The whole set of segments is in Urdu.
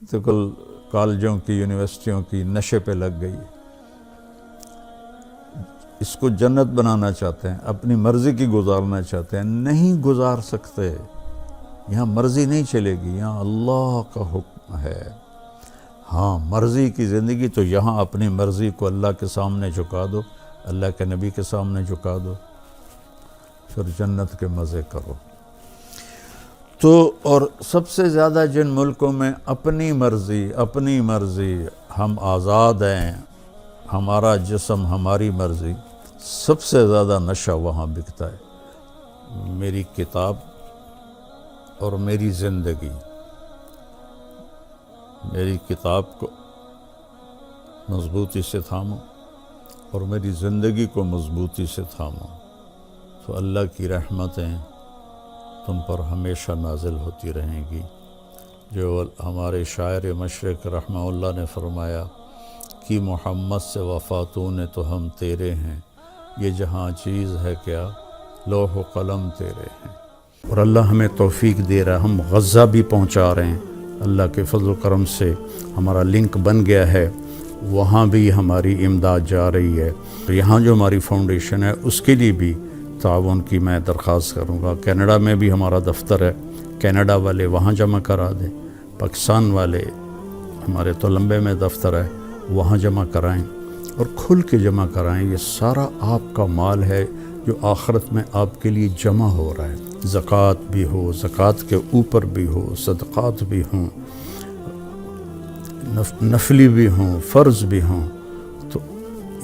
تو کالجوں کی یونیورسٹیوں کی نشے پہ لگ گئی. اس کو جنت بنانا چاہتے ہیں، اپنی مرضی کی گزارنا چاہتے ہیں، نہیں گزار سکتے. یہاں مرضی نہیں چلے گی، یہاں اللہ کا حکم ہے. ہاں مرضی کی زندگی تو یہاں اپنی مرضی کو اللہ کے سامنے جھکا دو، اللہ کے نبی کے سامنے جھکا دو، پھر جنت کے مزے کرو. تو اور سب سے زیادہ جن ملکوں میں اپنی مرضی ہم آزاد ہیں، ہمارا جسم ہماری مرضی، سب سے زیادہ نشہ وہاں بکتا ہے. میری کتاب اور میری زندگی، میری کتاب کو مضبوطی سے تھامو اور میری زندگی کو مضبوطی سے تھامو، تو اللہ کی رحمتیں تم پر ہمیشہ نازل ہوتی رہیں گی. جو ہمارے شاعر مشرق رحمہ اللہ نے فرمایا کہ محمد سے وفاتوں نے تو ہم تیرے ہیں، یہ جہاں چیز ہے کیا لوح و قلم تیرے ہیں. اور اللہ ہمیں توفیق دے رہا، ہم غزہ بھی پہنچا رہے ہیں. اللہ کے فضل و کرم سے ہمارا لنک بن گیا ہے، وہاں بھی ہماری امداد جا رہی ہے. یہاں جو ہماری فاؤنڈیشن ہے اس کے لیے بھی تعاون کی میں درخواست کروں گا. کینیڈا میں بھی ہمارا دفتر ہے، کینیڈا والے وہاں جمع کرا دیں. پاکستان والے ہمارے تولمبے میں دفتر ہے، وہاں جمع کرائیں اور کھل کے جمع کرائیں. یہ سارا آپ کا مال ہے جو آخرت میں آپ کے لیے جمع ہو رہا ہے. زکوٰۃ بھی ہو، زکوٰۃ کے اوپر بھی ہو، صدقات بھی ہوں، نفلی بھی ہوں، فرض بھی ہوں، تو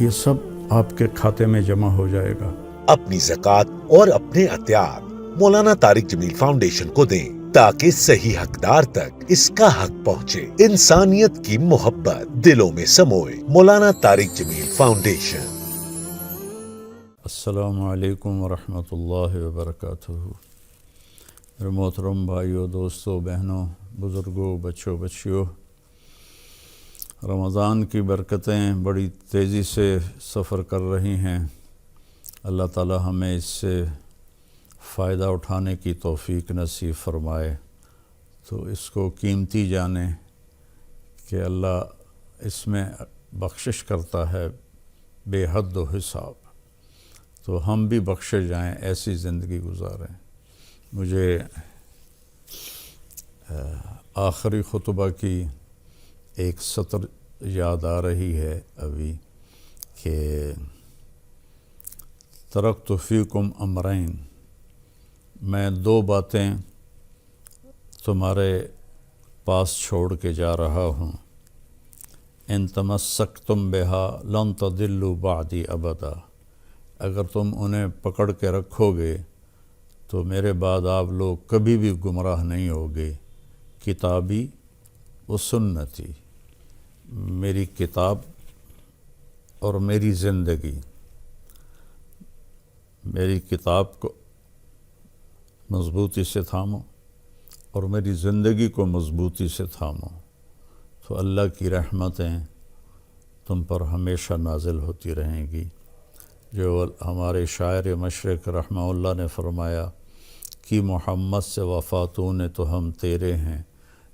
یہ سب آپ کے کھاتے میں جمع ہو جائے گا. اپنی زکوٰۃ اور اپنے عطیات مولانا طارق جمیل فاؤنڈیشن کو دیں تاکہ صحیح حقدار تک اس کا حق پہنچے. انسانیت کی محبت دلوں میں سموئے. مولانا طارق جمیل فاؤنڈیشن. السلام علیکم ورحمۃ اللہ وبرکاتہ. میرے محترم بھائیوں، دوستوں، بہنوں، بزرگوں، بچوں، بچیوں، رمضان کی برکتیں بڑی تیزی سے سفر کر رہی ہیں. اللہ تعالی ہمیں اس سے فائدہ اٹھانے کی توفیق نصیب فرمائے. تو اس کو قیمتی جانیں کہ اللہ اس میں بخشش کرتا ہے بے حد و حساب. تو ہم بھی بخشے جائیں، ایسی زندگی گزاریں. مجھے آخری خطبہ کی ایک سطر یاد آ رہی ہے ابھی کہ ترکت فیکم امرین، میں دو باتیں تمہارے پاس چھوڑ کے جا رہا ہوں. ان تمسکتم بہا لن تضلوا بعدی ابدا، اگر تم انہیں پکڑ کے رکھو گے تو میرے بعد آپ لوگ کبھی بھی گمراہ نہیں ہوگے. کتابی و سنتی، میری کتاب اور میری زندگی. میری کتاب کو مضبوطی سے تھامو اور میری زندگی کو مضبوطی سے تھامو، تو اللہ کی رحمتیں تم پر ہمیشہ نازل ہوتی رہیں گی. جو ہمارے شاعر مشرق رحمہ اللہ نے فرمایا کہ محمد سے وفاتوں نے تو ہم تیرے ہیں،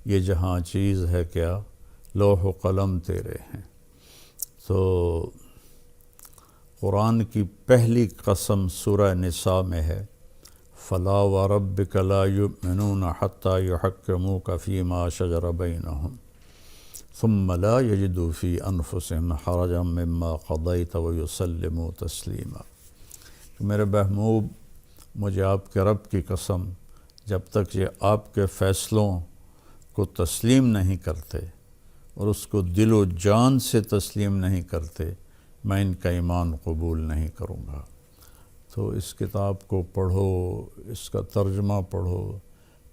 یہ جہاں چیز ہے کیا لوح و قلم تیرے ہیں. تو قرآن کی پہلی قسم سورہ نساء میں ہے، فلا وربک لا یؤمنون حتی یحکموک فیما شجر بینہم ثم لا یجدوا فی انفسہم حرجا مما قضیت ویسلموا تسلیما. میرے محبوب، مجھے آپ کے رب کی قسم، جب تک یہ آپ کے فیصلوں کو تسلیم نہیں کرتے اور اس کو دل و جان سے تسلیم نہیں کرتے، میں ان کا ایمان قبول نہیں کروں گا. تو اس کتاب کو پڑھو، اس کا ترجمہ پڑھو،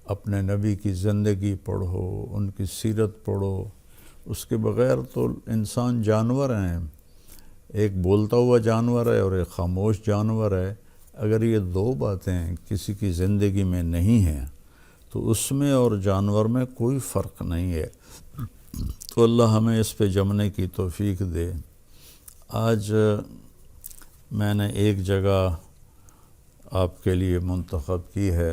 اپنے نبی کی زندگی پڑھو، ان کی سیرت پڑھو. اس کے بغیر تو انسان جانور ہیں، ایک بولتا ہوا جانور ہے اور ایک خاموش جانور ہے. اگر یہ دو باتیں کسی کی زندگی میں نہیں ہیں تو اس میں اور جانور میں کوئی فرق نہیں ہے. تو اللہ ہمیں اس پہ جمنے کی توفیق دے. آج میں نے ایک جگہ آپ کے لیے منتخب کی ہے،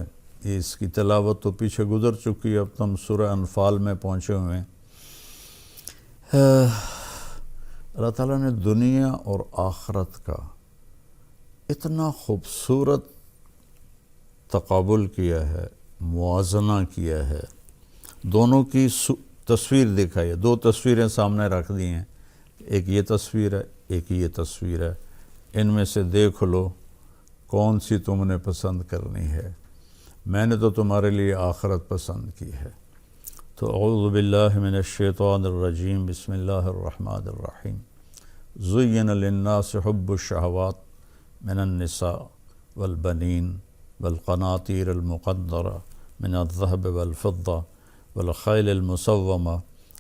اس کی تلاوت تو پیچھے گزر چکی ہے، اب تم سورہ انفال میں پہنچے ہوئے ہیں. اللہ تعالیٰ نے دنیا اور آخرت کا اتنا خوبصورت تقابل کیا ہے، موازنہ کیا ہے، دونوں کی تصویر دکھائی ہے. 2 تصویریں سامنے رکھ دی ہیں، ایک یہ تصویر ہے، ایک یہ تصویر ہے. ان میں سے دیکھ لو کون سی تم نے پسند کرنی ہے. میں نے تو تمہارے لیے آخرت پسند کی ہے. تو اعوذ باللہ من الشیطان الرجیم، بسم اللہ الرحمن الرحیم. زین للناس حب الشہوات من النساء والبنین والقناطیر المقنطرہ من الذهب والفضة والخیل المسومة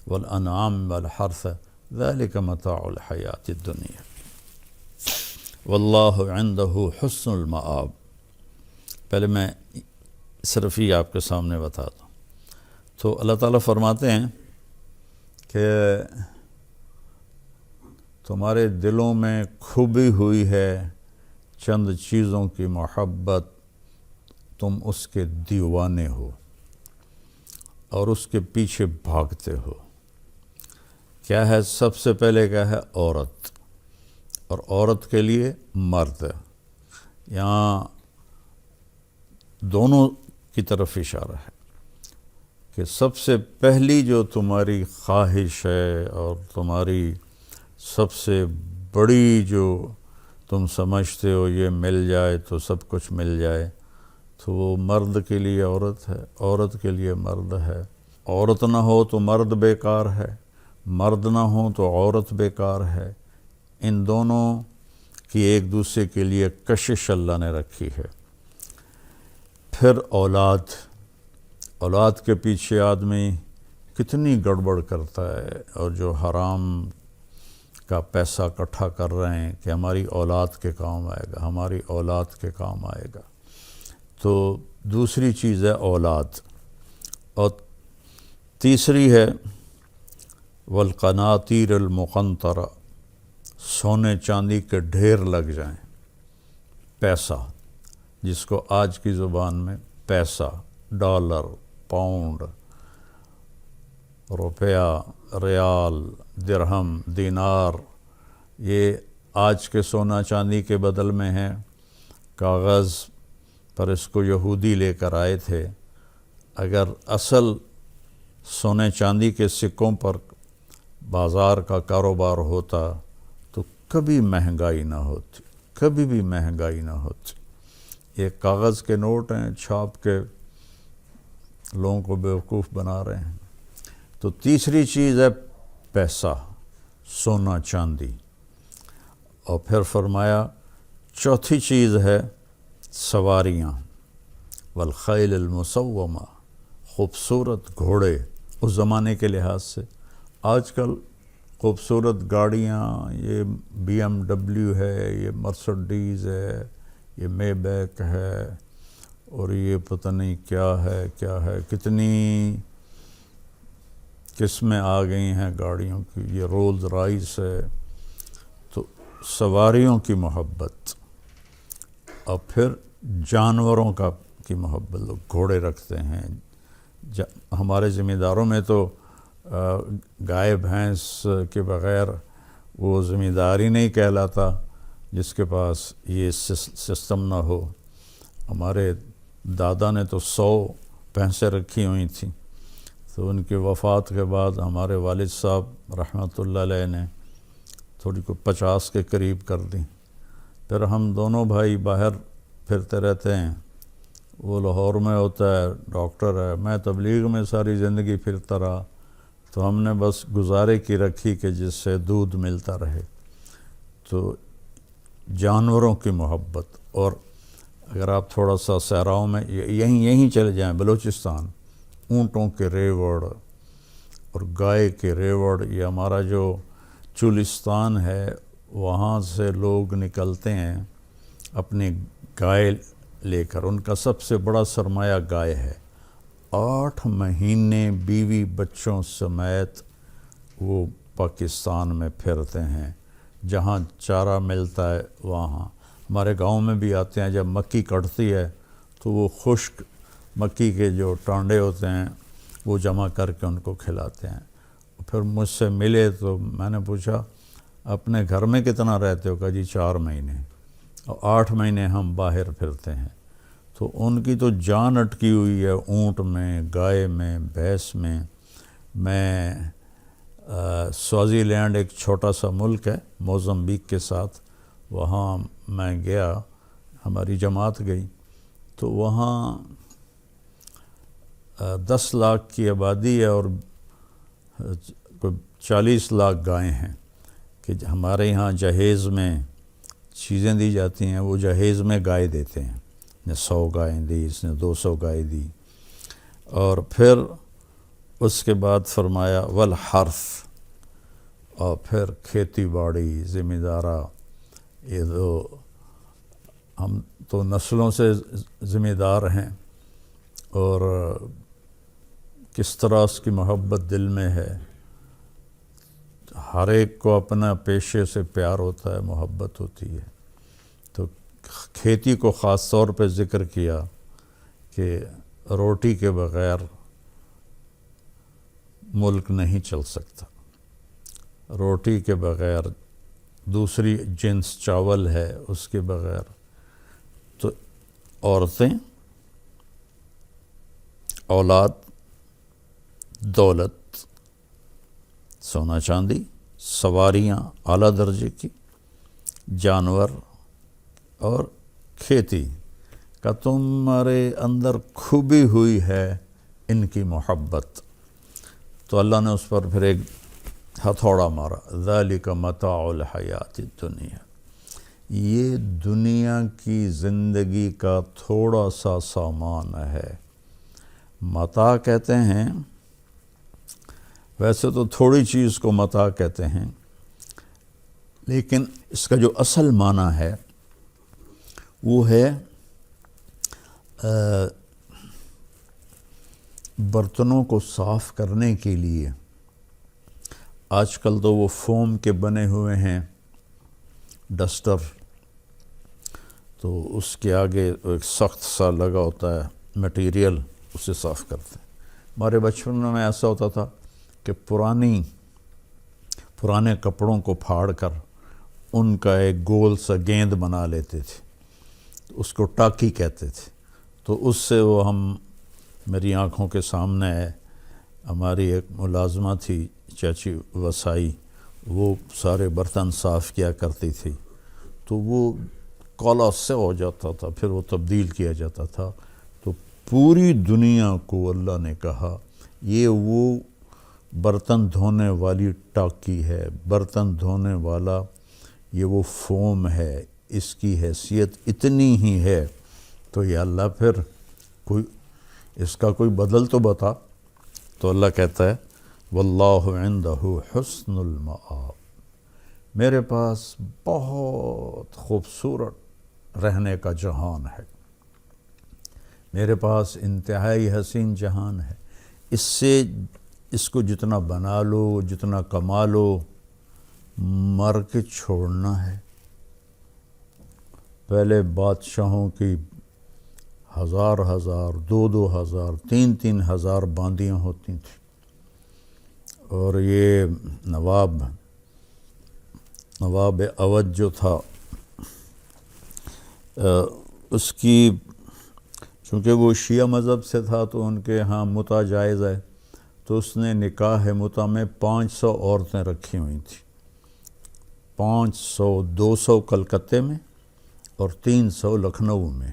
والانعام والحرث ذلك متاع الحیاة الدنیا واللہ عندہ حسن المآب. پہلے میں صرف ہی آپ کے سامنے بتا دوں. تو اللہ تعالیٰ فرماتے ہیں کہ تمہارے دلوں میں کھبی ہوئی ہے چند چیزوں کی محبت، تم اس کے دیوانے ہو اور اس کے پیچھے بھاگتے ہو. کیا ہے؟ سب سے پہلے کیا ہے؟ عورت، اور عورت کے لیے مرد. یہاں دونوں کی طرف اشارہ ہے کہ سب سے پہلی جو تمہاری خواہش ہے اور تمہاری سب سے بڑی جو تم سمجھتے ہو یہ مل جائے تو سب کچھ مل جائے، تو وہ مرد کے لیے عورت ہے، عورت کے لیے مرد ہے. عورت نہ ہو تو مرد بیکار ہے، مرد نہ ہو تو عورت بیکار ہے. ان دونوں کی ایک دوسرے کے لیے کشش اللہ نے رکھی ہے. پھر اولاد کے پیچھے آدمی کتنی گڑبڑ کرتا ہے، اور جو حرام کا پیسہ اکٹھا کر رہے ہیں کہ ہماری اولاد کے کام آئے گا، ہماری اولاد کے کام آئے گا. تو دوسری چیز ہے اولاد. اور تیسری ہے والقناطیر المقنطرہ، سونے چاندی کے ڈھیر لگ جائیں. پیسہ، جس کو آج کی زبان میں پیسہ، ڈالر، پاؤنڈ، روپیہ، ریال، درہم، دینار، یہ آج کے سونا چاندی کے بدل میں ہیں. کاغذ پر اس کو یہودی لے کر آئے تھے. اگر اصل سونے چاندی کے سکوں پر بازار کا کاروبار ہوتا تو کبھی مہنگائی نہ ہوتی، کبھی بھی مہنگائی نہ ہوتی. یہ کاغذ کے نوٹ ہیں، چھاپ کے لوگوں کو بیوقوف بنا رہے ہیں. تو تیسری چیز ہے پیسہ، سونا چاندی. اور پھر فرمایا چوتھی چیز ہے سواریاں، والخیل المسومہ، خوبصورت گھوڑے. اس زمانے کے لحاظ سے آج کل خوبصورت گاڑیاں، یہ BMW ہے، یہ مرسڈیز ہے، یہ مے بیک ہے، اور یہ پتہ نہیں کیا ہے، کتنی قسمیں آ گئی ہیں گاڑیوں کی، یہ رولز رائس ہے. تو سواریوں کی محبت. اور پھر جانوروں کی محبت. لوگ گھوڑے رکھتے ہیں. ہمارے ذمہ داروں میں تو گائے بھینس کے بغیر وہ ذمہ داری نہیں کہلاتا جس کے پاس یہ سسٹم نہ ہو. ہمارے دادا نے تو 100 بھینسیں رکھی ہوئی تھیں. تو ان کی وفات کے بعد ہمارے والد صاحب رحمۃ اللہ علیہ نے تھوڑی کو 50 کے قریب کر دیں. پھر ہم دونوں بھائی باہر پھرتے رہتے ہیں. وہ لاہور میں ہوتا ہے، ڈاکٹر ہے، میں تبلیغ میں ساری زندگی پھرتا رہا. تو ہم نے بس گزارے کی رکھی کہ جس سے دودھ ملتا رہے. تو جانوروں کی محبت. اور اگر آپ تھوڑا سا صحراؤں میں یہیں چلے جائیں، بلوچستان، اونٹوں کے ریوڑ اور گائے کے ریوڑ. یہ ہمارا جو چولستان ہے وہاں سے لوگ نکلتے ہیں اپنی گائے لے کر. ان کا سب سے بڑا سرمایہ گائے ہے. 8 مہینے بیوی بچوں سمیت وہ پاکستان میں پھرتے ہیں. جہاں چارہ ملتا ہے وہاں. ہمارے گاؤں میں بھی آتے ہیں. جب مکی کٹتی ہے تو وہ خشک مکی کے جو ٹانڈے ہوتے ہیں وہ جمع کر کے ان کو کھلاتے ہیں. پھر مجھ سے ملے تو میں نے پوچھا اپنے گھر میں کتنا رہتے ہو؟ کہا جی 4 مہینے، اور 8 مہینے ہم باہر پھرتے ہیں۔ تو ان کی تو جان اٹکی ہوئی ہے اونٹ میں، گائے میں، بھینس میں۔ میں سوازی لینڈ ایک چھوٹا سا ملک ہے موزمبیق کے ساتھ، وہاں میں گیا، ہماری جماعت گئی، تو وہاں 10 لاکھ کی آبادی ہے اور کوئی 40 لاکھ گائیں ہیں، کہ ہمارے یہاں جہیز میں چیزیں دی جاتی ہیں، وہ جہیز میں گائے دیتے ہیں، نے 100 گائیں دی، اس نے 200 گائے دی۔ اور پھر اس کے بعد فرمایا والحرث، اور پھر کھیتی باڑی، ذمہ دارہ، یہ ہم تو نسلوں سے ذمہ دار ہیں، اور کس طرح اس کی محبت دل میں ہے۔ ہر ایک کو اپنا پیشے سے پیار ہوتا ہے، محبت ہوتی ہے۔ تو کھیتی کو خاص طور پہ ذکر کیا کہ روٹی کے بغیر ملک نہیں چل سکتا، روٹی کے بغیر، دوسری جنس چاول ہے اس کے بغیر۔ تو عورتیں، اولاد، دولت، سونا چاندی، سواریاں اعلیٰ درجے کی، جانور اور کھیتی کا تمہارے اندر کھبی ہوئی ہے ان کی محبت۔ تو اللہ نے اس پر پھر ایک ہتھوڑا مارا، ذالک متاع الحیات الدنیا، یہ دنیا کی زندگی کا تھوڑا سا سامان ہے۔ متاع کہتے ہیں، ویسے تو تھوڑی چیز کو متاع کہتے ہیں، لیکن اس کا جو اصل معنی ہے وہ ہے برتنوں کو صاف کرنے کے لیے۔ آج کل تو وہ فوم کے بنے ہوئے ہیں ڈسٹر، تو اس کے آگے ایک سخت سا لگا ہوتا ہے مٹیریل، اسے صاف کرتے ہیں۔ ہمارے بچپن میں ایسا ہوتا تھا کہ پرانے کپڑوں کو پھاڑ کر ان کا ایک گول سا گیند بنا لیتے تھے، اس کو ٹاکی کہتے تھے۔ تو اس سے وہ میری آنکھوں کے سامنے ہے، ہماری ایک ملازمہ تھی چاچی وسائی، وہ سارے برتن صاف کیا کرتی تھی، تو وہ کالا سے ہو جاتا تھا، پھر وہ تبدیل کیا جاتا تھا۔ تو پوری دنیا کو اللہ نے کہا یہ وہ برتن دھونے والی ٹاکی ہے، برتن دھونے والا یہ وہ فوم ہے، اس کی حیثیت اتنی ہی ہے۔ تو یا اللہ پھر اس کا کوئی بدل تو بتا۔ تو اللہ کہتا ہے واللہ عندہ حسن المآب، میرے پاس بہت خوبصورت رہنے کا جہان ہے، میرے پاس انتہائی حسین جہان ہے، اس کو جتنا بنا لو، جتنا کما لو، مر کے چھوڑنا ہے۔ پہلے بادشاہوں کی 1000 2 ہزار 3 ہزار باندیاں ہوتی تھیں، اور یہ نواب اودھ جو تھا، اس کی چونکہ وہ شیعہ مذہب سے تھا تو ان کے ہاں متع جائز ہے، تو اس نے نکاح متع میں 500 عورتیں رکھی ہوئی تھیں، 500، 200 کلکتے میں اور 300 لکھنؤ میں،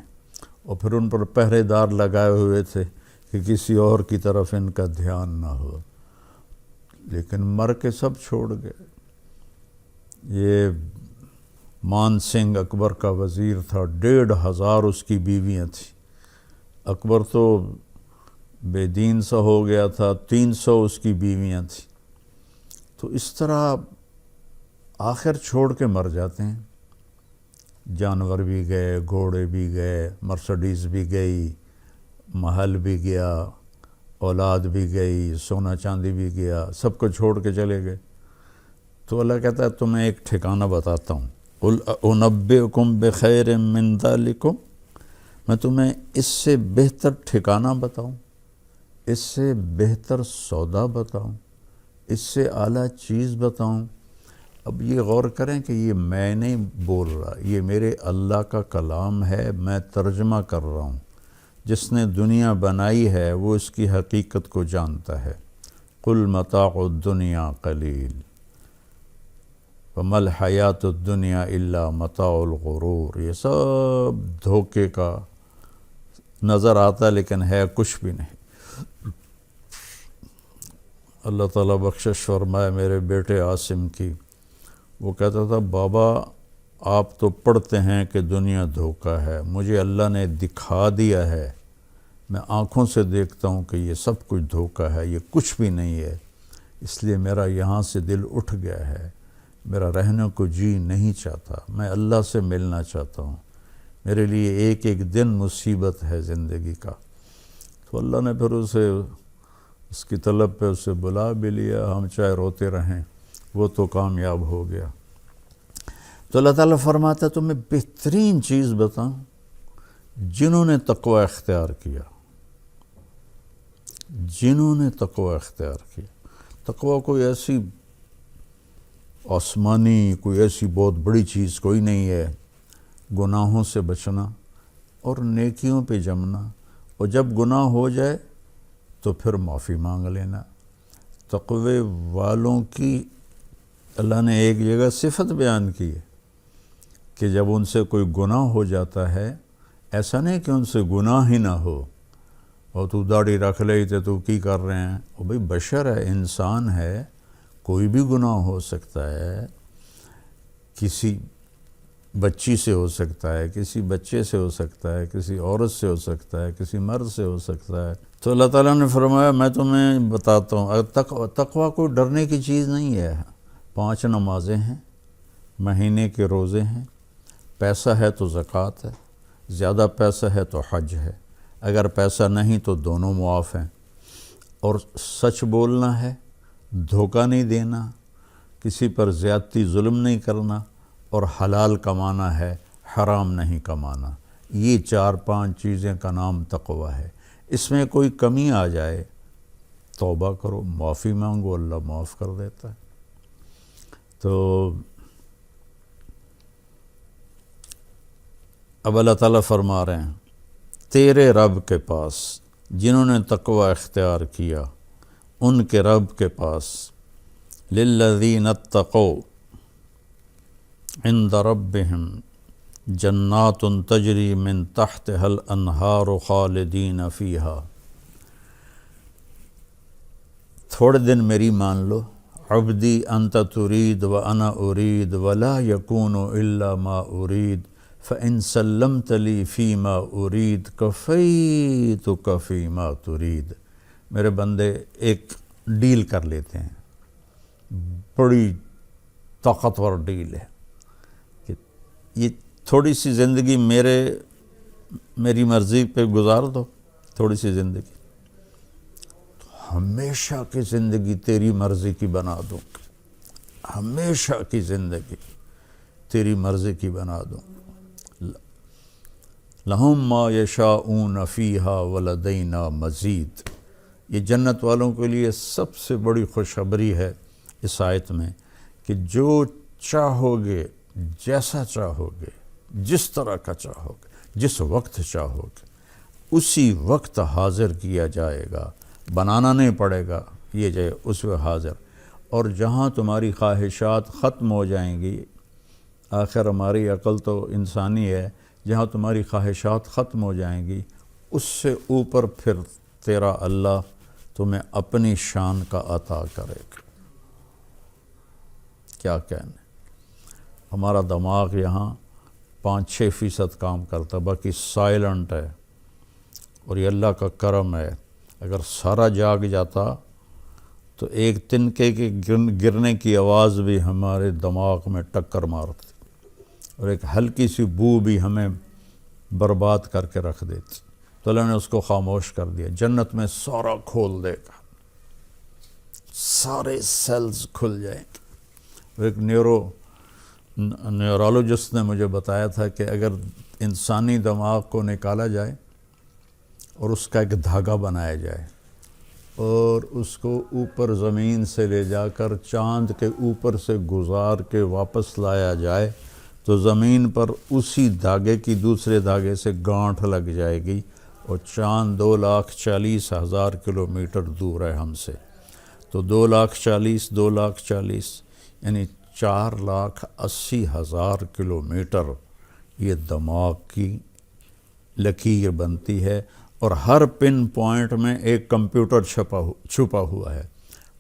اور پھر ان پر پہرے دار لگائے ہوئے تھے کہ کسی اور کی طرف ان کا دھیان نہ ہو، لیکن مر کے سب چھوڑ گئے۔ یہ مان سنگھ اکبر کا وزیر تھا، 1500 اس کی بیویاں تھیں، اکبر تو بے دین سا ہو گیا تھا، 300 اس کی بیویاں تھیں۔ تو اس طرح آخر چھوڑ کے مر جاتے ہیں، جانور بھی گئے، گھوڑے بھی گئے، مرسڈیز بھی گئی، محل بھی گیا، اولاد بھی گئی، سونا چاندی بھی گیا، سب کو چھوڑ کے چلے گئے۔ تو اللہ کہتا ہے تمہیں ایک ٹھکانہ بتاتا ہوں، قُلْ أُنَبِّئُكُمْ بِخَيْرٍ مِّن ذَلِكُمْ، میں تمہیں اس سے بہتر ٹھکانہ بتاؤں، اس سے بہتر سودا بتاؤں، اس سے اعلیٰ چیز بتاؤں؟ اب یہ غور کریں کہ یہ میں نہیں بول رہا، یہ میرے اللہ کا کلام ہے، میں ترجمہ کر رہا ہوں۔ جس نے دنیا بنائی ہے وہ اس کی حقیقت کو جانتا ہے۔ قل متاع الدنیا قلیل وما الحیات الدنیا الا متاع الغرور۔ یہ سب دھوکے کا نظر آتا لیکن ہے کچھ بھی نہیں۔ اللہ تعالیٰ بخشش فرمائے میرے بیٹے عاصم کی، وہ کہتا تھا بابا آپ تو پڑھتے ہیں کہ دنیا دھوکہ ہے، مجھے اللہ نے دکھا دیا ہے، میں آنکھوں سے دیکھتا ہوں کہ یہ سب کچھ دھوکہ ہے، یہ کچھ بھی نہیں ہے، اس لیے میرا یہاں سے دل اٹھ گیا ہے، میرا رہنے کو جی نہیں چاہتا، میں اللہ سے ملنا چاہتا ہوں، میرے لیے ایک ایک دن مصیبت ہے زندگی کا۔ تو اللہ نے پھر اسے اس کی طلب پہ اسے بلا بھی لیا، ہم چاہے روتے رہیں، وہ تو کامیاب ہو گیا۔ تو اللہ تعالیٰ فرماتا ہے تو میں بہترین چیز بتاؤں، جنہوں نے تقوی اختیار کیا، جنہوں نے تقوی اختیار کیا۔ تقوی کوئی ایسی آسمانی، کوئی ایسی بہت بڑی چیز کوئی نہیں ہے، گناہوں سے بچنا اور نیکیوں پہ جمنا، اور جب گناہ ہو جائے تو پھر معافی مانگ لینا۔ تقوی والوں کی اللہ نے ایک جگہ صفت بیان کی ہے کہ جب ان سے کوئی گناہ ہو جاتا ہے، ایسا نہیں کہ ان سے گناہ ہی نہ ہو، اور تو داڑھی رکھ لئی تے تو کی کر رہے ہیں، وہ بھئی بشر ہے، انسان ہے، کوئی بھی گناہ ہو سکتا ہے، کسی بچی سے ہو سکتا ہے، کسی بچے سے ہو سکتا ہے، کسی عورت سے ہو سکتا ہے، کسی مرد سے ہو سکتا ہے۔ تو اللہ تعالیٰ نے فرمایا میں تمہیں بتاتا ہوں، تقوی کوئی ڈرنے کی چیز نہیں ہے۔ 5 نمازیں ہیں، مہینے کے روزے ہیں، پیسہ ہے تو زکوٰۃ ہے، زیادہ پیسہ ہے تو حج ہے، اگر پیسہ نہیں تو دونوں معاف ہیں، اور سچ بولنا ہے، دھوکہ نہیں دینا، کسی پر زیادتی ظلم نہیں کرنا، اور حلال کمانا ہے، حرام نہیں کمانا۔ یہ 4-5 چیزیں کا نام تقوی ہے۔ اس میں کوئی کمی آ جائے توبہ کرو، معافی مانگو، اللہ معاف کر دیتا ہے۔ تو اب اللہ تعالیٰ فرما رہے ہیں تیرے رب کے پاس، جنہوں نے تقوی اختیار کیا ان کے رب کے پاس، للذین اتقوا عند ربہم جنات تجری من تحتها الانہار خالدین فیہا۔ تھوڑے دن میری مان لو، عبدی انت ترید وانا ارید ولا یکون الا ما ارید فان سلمت لی فیما ارید کفیتک فیما ترید۔ میرے بندے ایک ڈیل کر لیتے ہیں، بڑی طاقتور ڈیل ہے کہ یہ تھوڑی سی زندگی میری مرضی پہ گزار دو، تھوڑی سی زندگی، ہمیشہ کی زندگی تیری مرضی کی بنا دوں، ہمیشہ کی زندگی تیری مرضی کی بنا دوں۔ لہم ما یشاؤون فیہا ولدینا مزید۔ یہ جنت والوں کے لیے سب سے بڑی خوشخبری ہے اس آیت میں کہ جو چاہو گے، جیسا چاہو گے، جس طرح کا چاہو گے، جس وقت چاہو گے، اسی وقت حاضر کیا جائے گا، بنانا نہیں پڑے گا، یہ جائے اس وقت حاضر۔ اور جہاں تمہاری خواہشات ختم ہو جائیں گی، آخر ہماری عقل تو انسانی ہے، جہاں تمہاری خواہشات ختم ہو جائیں گی اس سے اوپر پھر تیرا اللہ تمہیں اپنی شان کا عطا کرے گا۔ کیا کہنے، ہمارا دماغ یہاں 5-6% کام کرتا، باقی سائلنٹ ہے، اور یہ اللہ کا کرم ہے۔ اگر سارا جاگ جاتا تو ایک تنکے کے گرنے کی آواز بھی ہمارے دماغ میں ٹکر مارتی، اور ایک ہلکی سی بو بھی ہمیں برباد کر کے رکھ دیتی۔ تو اللہ نے اس کو خاموش کر دیا، جنت میں سارا کھول دے گا، سارے سیلز کھل جائیں گے۔ ایک نیورولوجسٹ نے مجھے بتایا تھا کہ اگر انسانی دماغ کو نکالا جائے اور اس کا ایک دھاگا بنایا جائے اور اس کو اوپر زمین سے لے جا کر چاند کے اوپر سے گزار کے واپس لایا جائے تو زمین پر اسی دھاگے کی دوسرے دھاگے سے گانٹھ لگ جائے گی، اور چاند 2,40,000 کلومیٹر دور ہے ہم سے، تو 2,40,000 یعنی 4,80,000 کلومیٹر یہ دماغ کی لکیر بنتی ہے، اور ہر پن پوائنٹ میں ایک کمپیوٹر چھپا ہوا ہے۔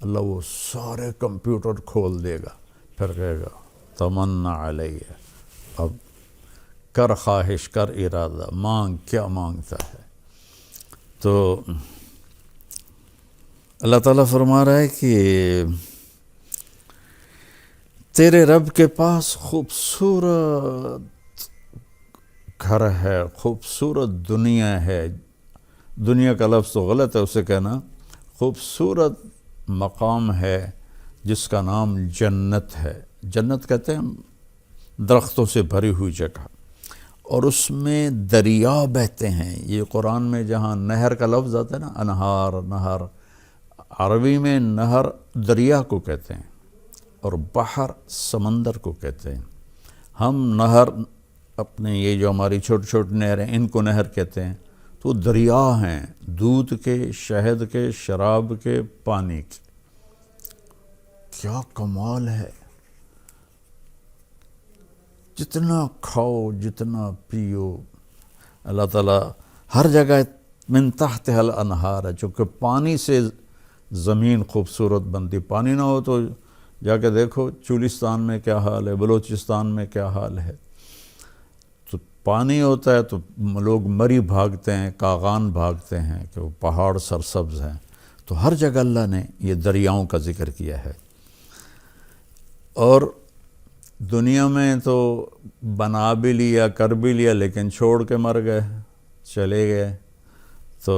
اللہ وہ سارے کمپیوٹر کھول دے گا، پھر کہے گا تمنا علیہ، اب کر خواہش، کر ارادہ، مانگ، کیا مانگتا ہے۔ تو اللہ تعالیٰ فرما رہا ہے کہ تیرے رب کے پاس خوبصورت گھر ہے، خوبصورت دنیا ہے، دنیا کا لفظ تو غلط ہے اسے کہنا، خوبصورت مقام ہے جس کا نام جنت ہے۔ جنت کہتے ہیں درختوں سے بھری ہوئی جگہ، اور اس میں دریا بہتے ہیں۔ یہ قرآن میں جہاں نہر کا لفظ آتا ہے نا، انہار، نہر، عربی میں نہر دریا کو کہتے ہیں اور بحر سمندر کو کہتے ہیں۔ ہم نہر اپنے یہ جو ہماری چھوٹی چھوٹی نہریں ان کو نہر کہتے ہیں، تو دریا ہیں دودھ کے، شہد کے، شراب کے، پانی کے۔ کیا کمال ہے! جتنا کھاؤ، جتنا پیو، اللہ تعالیٰ ہر جگہ من تحتها الانہار ہے، چونکہ پانی سے زمین خوبصورت بنتی۔ پانی نہ ہو تو جا کے دیکھو چولستان میں کیا حال ہے، بلوچستان میں کیا حال ہے۔ تو پانی ہوتا ہے تو لوگ مری بھاگتے ہیں، کاغان بھاگتے ہیں کہ وہ پہاڑ سرسبز ہیں۔ تو ہر جگہ اللہ نے یہ دریاؤں کا ذکر کیا ہے۔ اور دنیا میں تو بنا بھی لیا، کر بھی لیا، لیکن چھوڑ کے مر گئے، چلے گئے۔ تو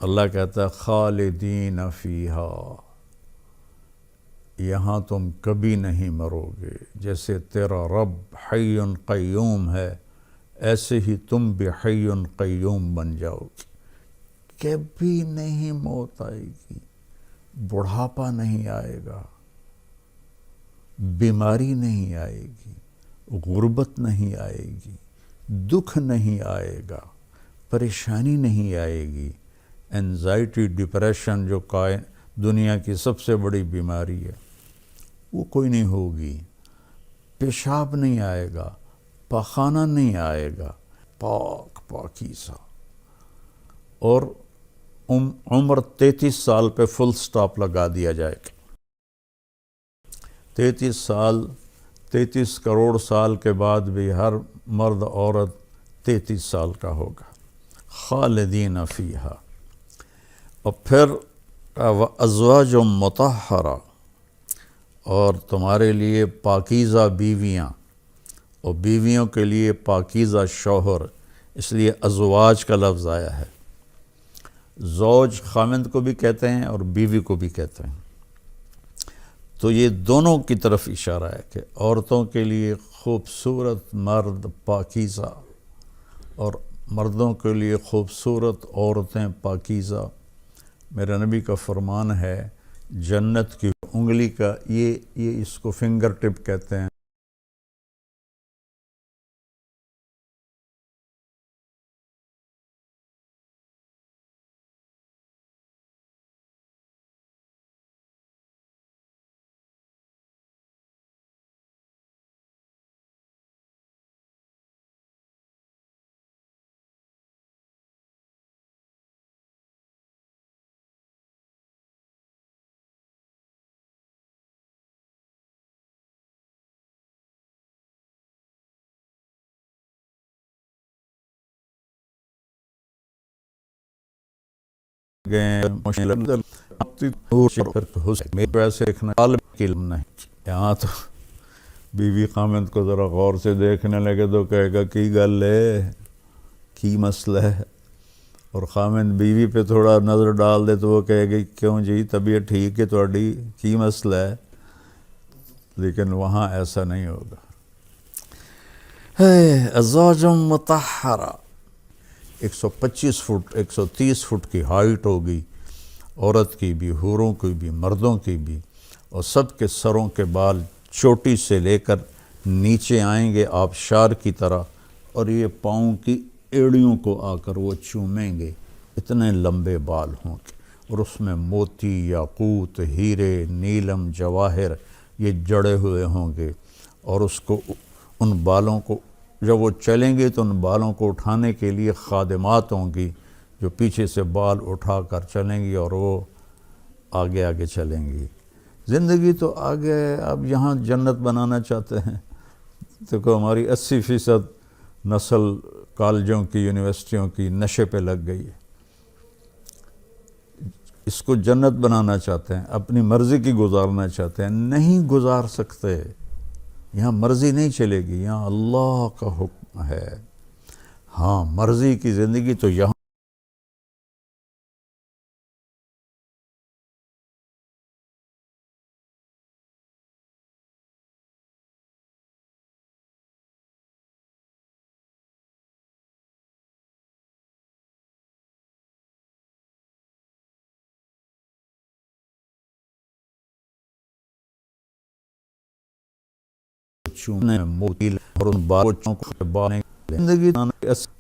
اللہ کہتا ہے خالدین فیہا، یہاں تم کبھی نہیں مرو گے۔ جیسے تیرا رب حی قیوم ہے، ایسے ہی تم بھی حی قیوم بن جاؤ گے۔ کبھی نہیں موت آئے گی، بڑھاپا نہیں آئے گا، بیماری نہیں آئے گی، غربت نہیں آئے گی، دکھ نہیں آئے گا، پریشانی نہیں آئے گی۔ انزائٹی، ڈپریشن جو دنیا کی سب سے بڑی بیماری ہے، وہ کوئی نہیں ہوگی۔ پیشاب نہیں آئے گا، پاخانہ نہیں آئے گا، پاک پاکیزہ۔ اور عمر 33 سال پہ فل سٹاپ لگا دیا جائے گا۔ 33 سال، 33 کروڑ سال کے بعد بھی ہر مرد عورت 33 سال کا ہوگا۔ خالدین فیہا۔ اور پھر ازواج مطہرہ، اور تمہارے لیے پاکیزہ بیویاں، اور بیویوں کے لیے پاکیزہ شوہر، اس لیے ازواج کا لفظ آیا ہے۔ زوج خامند کو بھی کہتے ہیں اور بیوی کو بھی کہتے ہیں۔ تو یہ دونوں کی طرف اشارہ ہے کہ عورتوں کے لیے خوبصورت مرد پاکیزہ، اور مردوں کے لیے خوبصورت عورتیں پاکیزہ۔ میرے نبی کا فرمان ہے، جنت کی انگلی کا یہ اس کو فنگر ٹپ کہتے ہیں، یہاں تو بیوی خامند کو ذرا غور سے دیکھنے لگے تو کہے گا کی گل ہے، کی مسئلہ ہے، اور خامند بیوی پہ تھوڑا نظر ڈال دے تو وہ کہے گی کیوں جی طبیعت ٹھیک ہے تھوڑی، کی مسئلہ ہے۔ لیکن وہاں ایسا نہیں ہوگا۔ ازواج مطہرہ، 125 فٹ 130 فٹ کی ہائٹ ہوگی، عورت کی بھی، حوروں کی بھی، مردوں کی بھی، اور سب کے سروں کے بال چوٹی سے لے کر نیچے آئیں گے آبشار کی طرح، اور یہ پاؤں کی ایڑیوں کو آ کر وہ چومیں گے، اتنے لمبے بال ہوں گے، اور اس میں موتی، یاقوت، ہیرے، نیلم، جواہر یہ جڑے ہوئے ہوں گے، اور اس کو ان بالوں کو جب وہ چلیں گے تو ان بالوں کو اٹھانے کے لیے خادمات ہوں گی جو پیچھے سے بال اٹھا کر چلیں گی اور وہ آگے آگے چلیں گی۔ زندگی تو آگے ہے، اب یہاں جنت بنانا چاہتے ہیں، دیکھو ہماری 80% نسل کالجوں کی، یونیورسٹیوں کی نشے پہ لگ گئی ہے، اس کو جنت بنانا چاہتے ہیں، اپنی مرضی کی گزارنا چاہتے ہیں، نہیں گزار سکتے، یہاں مرضی نہیں چلے گی، یہاں اللہ کا حکم ہے۔ ہاں مرضی کی زندگی تو یہاں چومنے موتی اور ان بچوں کو بانے، زندگی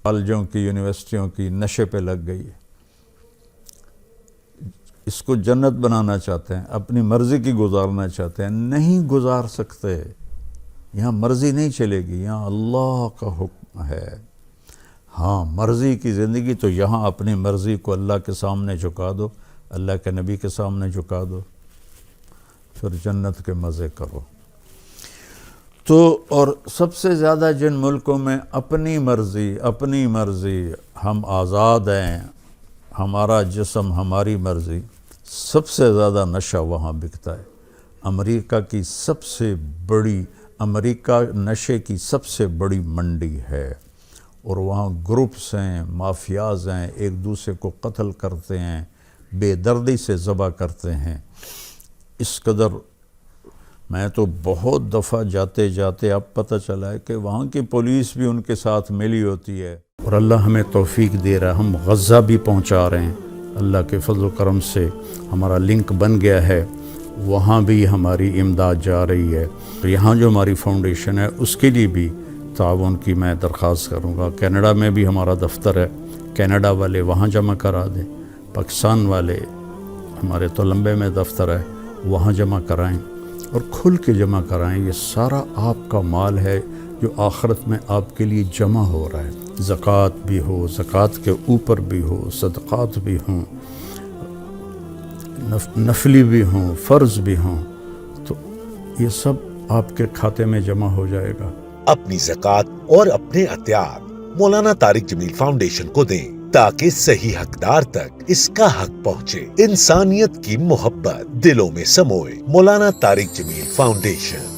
کالجوں کی، یونیورسٹیوں کی نشے پہ لگ گئی ہے، اس کو جنت بنانا چاہتے ہیں، اپنی مرضی کی گزارنا چاہتے ہیں، نہیں گزار سکتے، یہاں مرضی نہیں چلے گی، یہاں اللہ کا حکم ہے۔ ہاں مرضی کی زندگی تو یہاں اپنی مرضی کو اللہ کے سامنے جھکا دو، اللہ کے نبی کے سامنے جھکا دو، پھر جنت کے مزے کرو۔ تو اور سب سے زیادہ جن ملکوں میں اپنی مرضی ہم آزاد ہیں، ہمارا جسم ہماری مرضی، سب سے زیادہ نشہ وہاں بکتا ہے۔ امریکہ نشے کی سب سے بڑی منڈی ہے، اور وہاں گروپس ہیں، مافیاز ہیں، ایک دوسرے کو قتل کرتے ہیں، بے دردی سے ذبح کرتے ہیں۔ اس قدر میں تو بہت دفعہ جاتے جاتے اب پتہ چلا ہے کہ وہاں کی پولیس بھی ان کے ساتھ ملی ہوتی ہے، اور اللہ ہمیں توفیق دے رہا ہے، ہم غزہ بھی پہنچا رہے ہیں، اللہ کے فضل و کرم سے ہمارا لنک بن گیا ہے، وہاں بھی ہماری امداد جا رہی ہے۔ یہاں جو ہماری فاؤنڈیشن ہے اس کے لیے بھی تعاون کی میں درخواست کروں گا۔ کینیڈا میں بھی ہمارا دفتر ہے، کینیڈا والے وہاں جمع کرا دیں، پاکستان والے ہمارے تولمبے میں دفتر ہے وہاں جمع کرائیں، اور کھل کے جمع کرائیں۔ یہ سارا آپ کا مال ہے جو آخرت میں آپ کے لیے جمع ہو رہا ہے، زکوٰۃ بھی ہو، زکوٰۃ کے اوپر بھی ہو، صدقات بھی ہوں، نفلی بھی ہوں، فرض بھی ہوں، تو یہ سب آپ کے کھاتے میں جمع ہو جائے گا۔ اپنی زکوٰۃ اور اپنے عطیات مولانا طارق جمیل فاؤنڈیشن کو دیں تاکہ صحیح حقدار تک اس کا حق پہنچے۔ انسانیت کی محبت دلوں میں سموئے۔ مولانا طارق جمیل فاؤنڈیشن۔